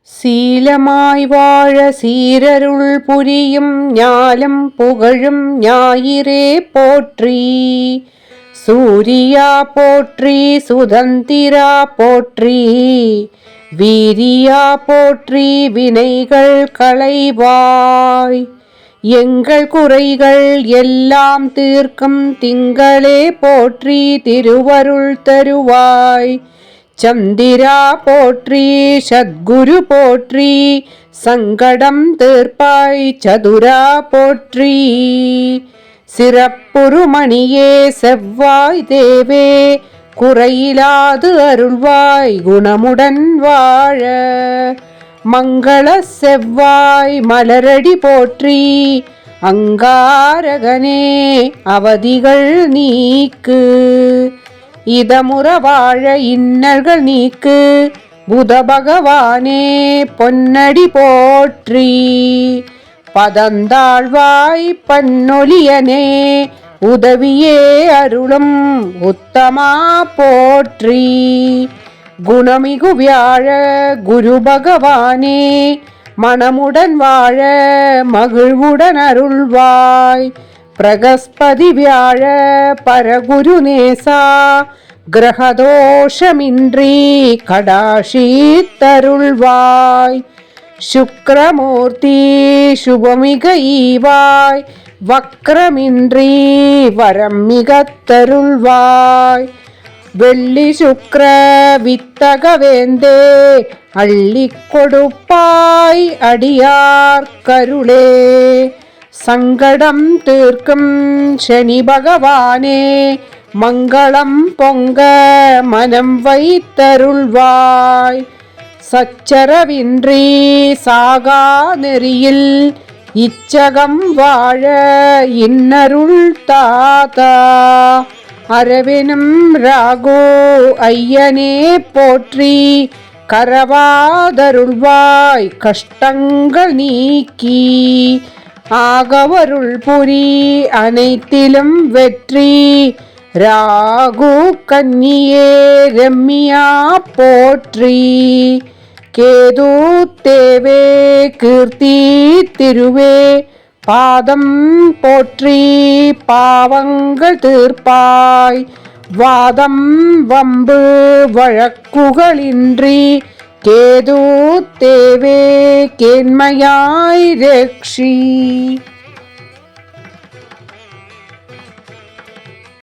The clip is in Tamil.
சீலமாய் வாழ சீரருள் புரியும் ஞாலம் புகழும் ஞாயிறே போற்றி. சூரியா போற்றி, சுதந்திரா போற்றி, வீரியா போற்றி, வினைகள் களைவாய். எங்கள் குறைகள் எல்லாம் தீர்க்கும் திங்களே போற்றி, திருவருள் தருவாய். சந்திரா போற்றி, சத்குரு போற்றி, சங்கடம் தீர்ப்பாய். சதுரா போற்றி, சிறப்புருமணியே செவ்வாய் தேவே, குறையிலாது அருள்வாய் குணமுடன் வாழ. மங்கள செவ்வாய் மலரடி போற்றி, அங்காரகனே அவதிகள் நீக்கு. இதமுற வாழ இன்னல்கள் நீக்கு, புத பகவானே பொன்னடி போற்றி. பதந்தாழ்வாய் பன்னொலியனே, உதவியே அருளும் உத்தமா போற்றி. குணமிகு வியாழ குரு பகவானே, மனமுடன் வாழ மகிழ்வுடன் அருள்வாய். பிரகஸ்பதி வியாழ பரகுரு நேசா, கிரகதோஷமின்றி கடாஷி தருள்வாய். சுக்கிரமூர்த்தி சுபமிக ஈவாய், வக்ரமின்றி வரம் மிக தருள்வாய். வெள்ளி சுக்கிர வித்தக வேந்தே, அள்ளி கொடுப்பாய் அடியார் கருளே. சங்கடம் தீர்க்கும் சனி பகவானே, மங்களம் பொங்க மனம் வைத்தருள்வாய். சச்சரவின்றி சாகா நெறியில் இச்சகம் வாழ இன்னருள் தாதா. அரவெனும் ராகு ஐயனே போற்றி, கரவாதருள்வாய் கஷ்டங்கள் நீக்கி. ஆகவருள் புரி அனைத்திலும் வெற்றி, ராகு கன்னியே ரம்மியா போற்றி. கேது தேவே கீர்த்தி திருவே, பாதம் போற்றி பாவங்கள் தீர்ப்பாய். வாதம் வம்பு வழக்குகளின்றி, கேது தேவே கேண்மையாய் ரக்ஷி.